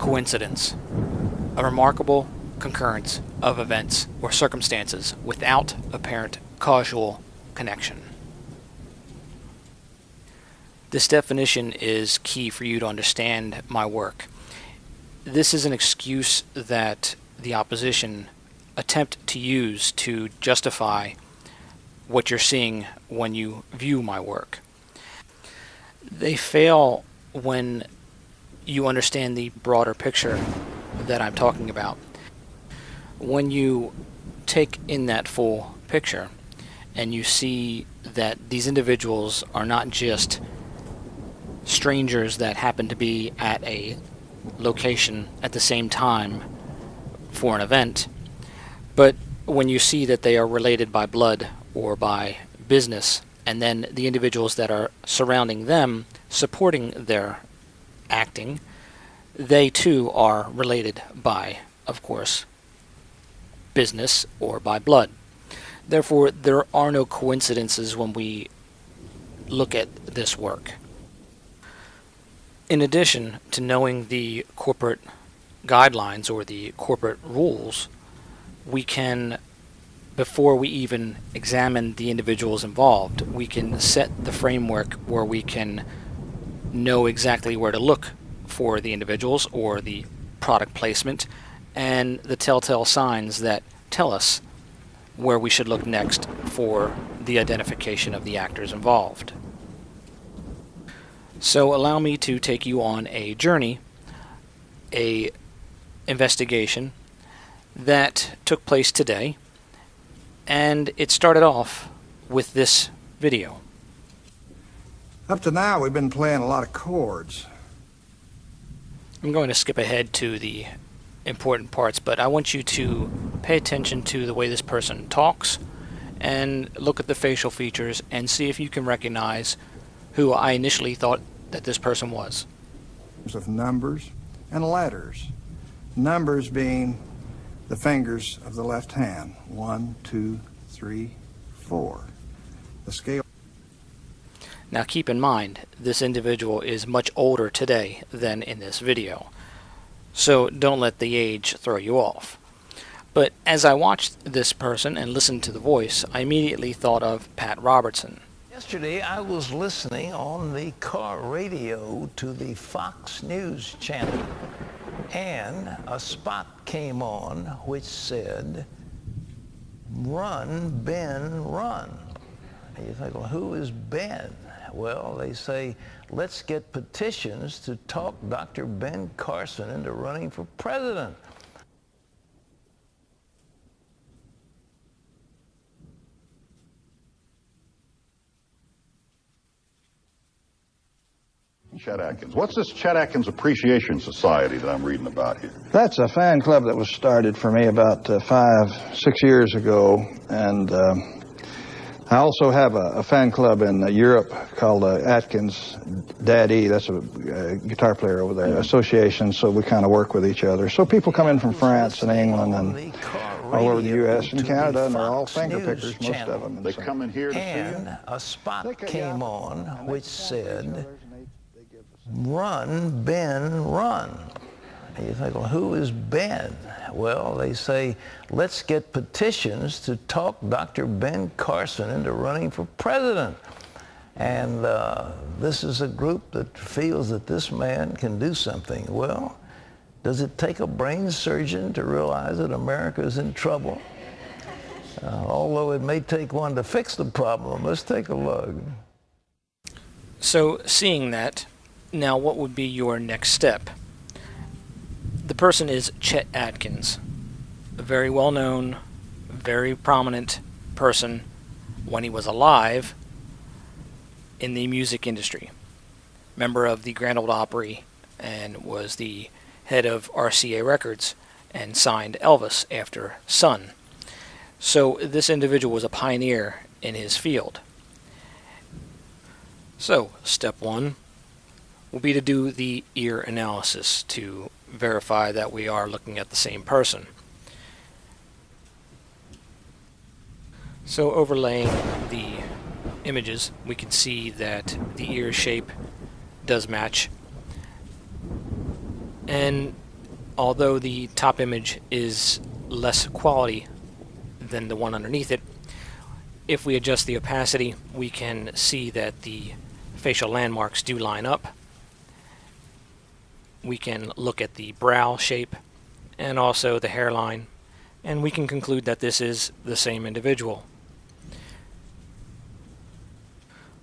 coincidence, a remarkable concurrence of events or circumstances without apparent causal connection. This definition is key for you to understand my work. This is an excuse that the opposition attempt to use to justify what you're seeing when you view my work. They fail when you understand the broader picture that I'm talking about. When you take in that full picture and you see that these individuals are not just strangers that happen to be at a location at the same time for an event, but when you see that they are related by blood or by business, and then the individuals that are surrounding them, supporting their acting, they too are related by, of course, business or by blood. Therefore, there are no coincidences when we look at this work. In addition to knowing the corporate guidelines or the corporate rules, we can, before we even examine the individuals involved, we can set the framework where we can know exactly where to look for the individuals or the product placement and the telltale signs that tell us where we should look next for the identification of the actors involved. So allow me to take you on a journey, a investigation that took place today, and it started off with this video. Up to now, we've been playing a lot of chords. I'm going to skip ahead to the important parts, but I want you to pay attention to the way this person talks and look at the facial features and see if you can recognize who I initially thought that this person was. Of numbers and letters. Numbers being the fingers of the left hand. 1, 2, 3, 4. The scale. Now keep in mind, this individual is much older today than in this video, so don't let the age throw you off. But as I watched this person and listened to the voice, I immediately thought of Pat Robertson. Yesterday I was listening on the car radio to the Fox News channel, and a spot came on which said, "Run, Ben, run." And you think, well, who is Ben? Well, they say, let's get petitions to talk Dr. Ben Carson into running for president. Chet Atkins. What's this Chet Atkins Appreciation Society that I'm reading about here? That's a fan club that was started for me about 5, 6 years ago, and I also have a fan club in Europe called Atkins Daddy. That's a guitar player over there, association, so we kind of work with each other. So people come in from France and England and all over the U.S. and Canada, and they're all finger pickers, most of them. They come in here to see you? And a spot came on which said, "Run, Ben, run." And you think, well, who is Ben? Well, they say, let's get petitions to talk Dr. Ben Carson into running for president. And this is a group that feels that this man can do something. Well, does it take a brain surgeon to realize that America is in trouble? Although it may take one to fix the problem. Let's take a look. So, seeing that, now what would be your next step? The person is Chet Atkins, a very well-known, very prominent person when he was alive in the music industry. Member of the Grand Ole Opry and was the head of RCA Records and signed Elvis after Sun. So this individual was a pioneer in his field. So step one will be to do the ear analysis to verify that we are looking at the same person. So overlaying the images, we can see that the ear shape does match. And Although the top image is less quality than the one underneath it, if we adjust the opacity, we can see that the facial landmarks do line up. We can look at the brow shape and also the hairline, and we can conclude that this is the same individual.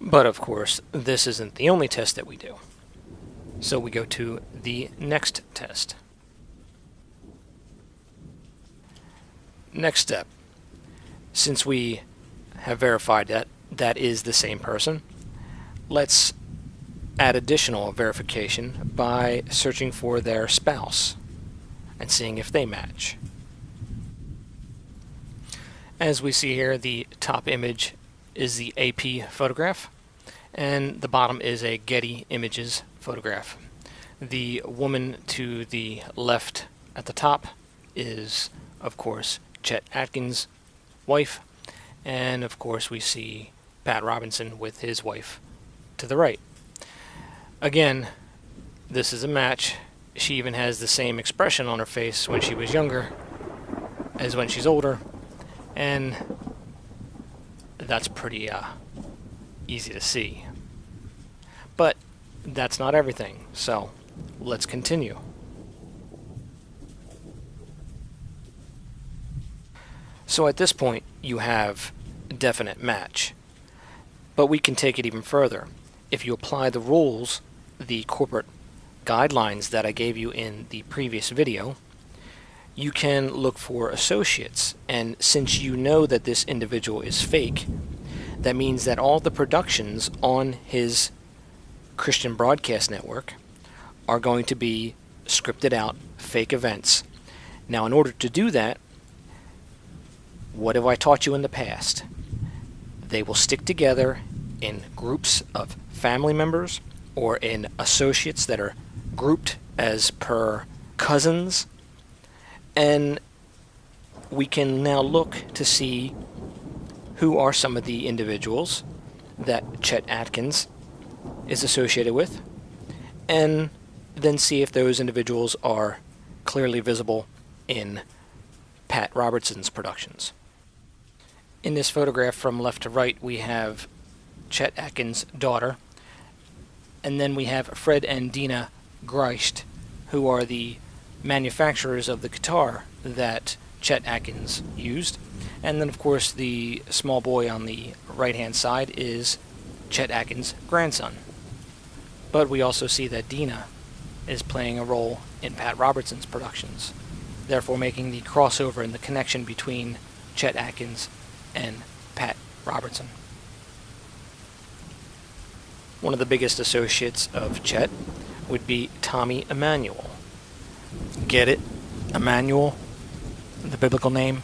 But of course, this isn't the only test that we do. So we go to the next test. Next step. Since we have verified that that is the same person, let's add additional verification by searching for their spouse and seeing if they match. As we see here, the top image is the AP photograph, and the bottom is a Getty Images photograph. The woman to the left at the top is, of course, Chet Atkins' wife, and of course we see Pat Robertson with his wife to the right. Again, this is a match. She even has the same expression on her face when she was younger as when she's older, and that's pretty easy to see. But that's not everything, so let's continue. So at this point, you have a definite match. But we can take it even further. If you apply the rules, the corporate guidelines that I gave you in the previous video, you can look for associates. And since you know that this individual is fake, that means that all the productions on his Christian broadcast network are going to be scripted out fake events. Now, in order to do that, what have I taught you in the past? They will stick together in groups of family members or in associates that are grouped as per cousins, and we can now look to see who are some of the individuals that Chet Atkins is associated with, and then see if those individuals are clearly visible in Pat Robertson's productions. In this photograph from left to right, we have Chet Atkins' daughter, and then we have Fred and Dina Greicht, who are the manufacturers of the guitar that Chet Atkins used. And then, of course, the small boy on the right-hand side is Chet Atkins' grandson. But we also see that Dina is playing a role in Pat Robertson's productions, therefore making the crossover and the connection between Chet Atkins and Pat Robertson. One of the biggest associates of Chet would be Tommy Emmanuel. Get it? Emmanuel, the biblical name.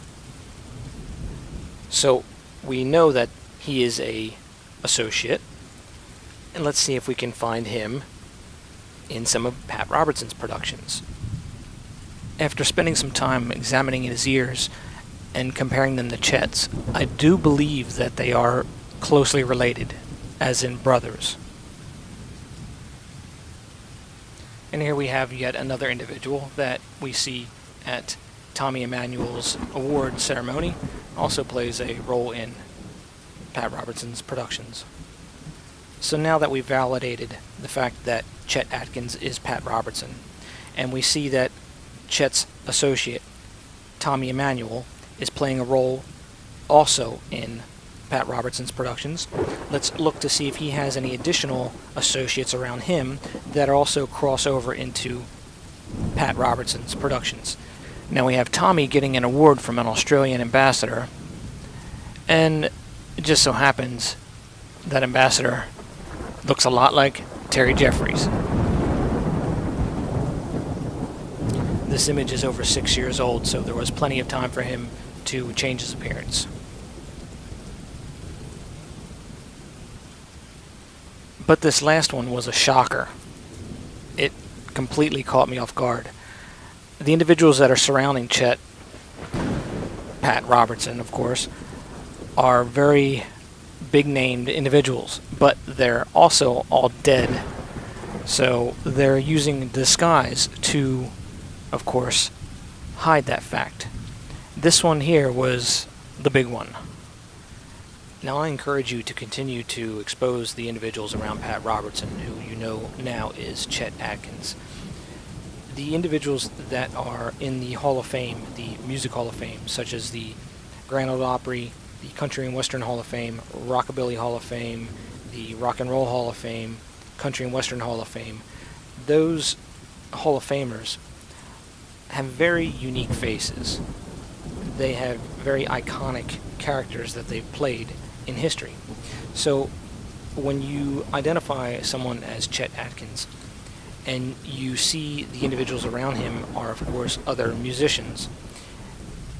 So we know that he is a associate, and let's see if we can find him in some of Pat Robertson's productions. After spending some time examining his ears and comparing them to Chet's, I do believe that they are closely related, as in brothers. And here we have yet another individual that we see at Tommy Emmanuel's award ceremony, also plays a role in Pat Robertson's productions. So now that we've validated the fact that Chet Atkins is Pat Robertson, and we see that Chet's associate, Tommy Emmanuel, is playing a role also in Pat Robertson's productions, let's look to see if he has any additional associates around him that also cross over into Pat Robertson's productions. Now we have Tommy getting an award from an Australian ambassador, and it just so happens that ambassador looks a lot like Terry Jeffries. This image is over 6 years old, so there was plenty of time for him to change his appearance. But this last one was a shocker. It completely caught me off guard. The individuals that are surrounding Chet, Pat Robertson, of course, are very big-named individuals, but they're also all dead. So they're using disguise to of course, hide that fact. This one here was the big one. Now I encourage you to continue to expose the individuals around Pat Robertson, who you know now is Chet Atkins. The individuals that are in the Hall of Fame, the Music Hall of Fame, such as the Grand Ole Opry, the Country and Western Hall of Fame, Rockabilly Hall of Fame, the Rock and Roll Hall of Fame, Country and Western Hall of Fame, those Hall of Famers have very unique faces. They have very iconic characters that they've played in history. So when you identify someone as Chet Atkins and you see the individuals around him are, of course, other musicians,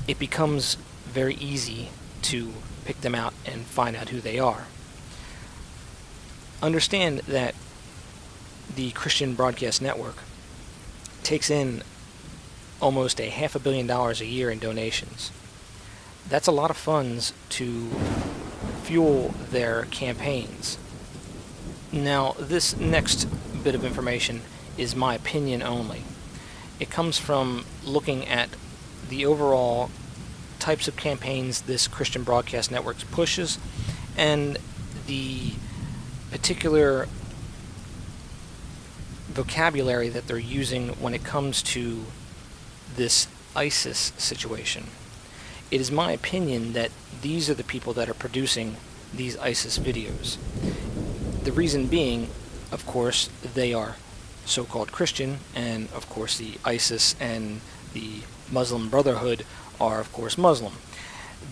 it becomes very easy to pick them out and find out who they are. Understand that the Christian Broadcast Network takes in almost $500 million a year in donations. That's a lot of funds to fuel their campaigns. Now, this next bit of information is my opinion only. It comes from looking at the overall types of campaigns this Christian Broadcast Network pushes and the particular vocabulary that they're using when it comes to this ISIS situation. It is my opinion that these are the people that are producing these ISIS videos. The reason being, of course, they are so-called Christian, and of course the ISIS and the Muslim Brotherhood are, of course, Muslim.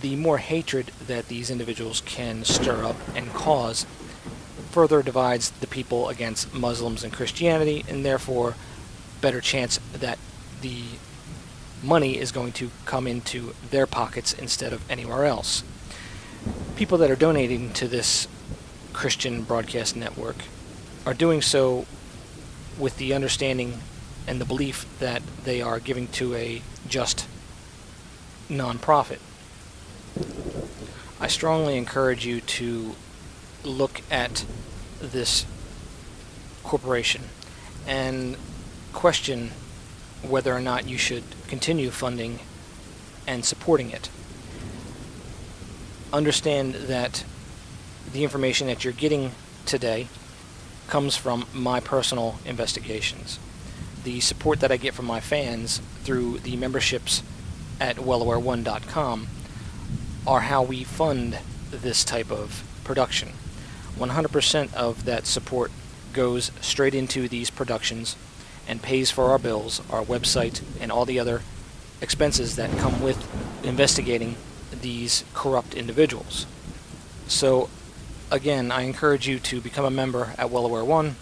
The more hatred that these individuals can stir up and cause further divides the people against Muslims and Christianity, and therefore better chance that the money is going to come into their pockets instead of anywhere else. People that are donating to this Christian Broadcast Network are doing so with the understanding and the belief that they are giving to a just non-profit. I strongly encourage you to look at this corporation and question whether or not you should continue funding and supporting it. Understand that the information that you're getting today comes from my personal investigations. The support that I get from my fans through the memberships at wellaware1.com are how we fund this type of production. 100% of that support goes straight into these productions and pays for our bills, our website, and all the other expenses that come with investigating these corrupt individuals. So again, I encourage you to become a member at WellAware 1,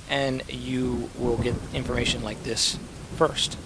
and you will get information like this first.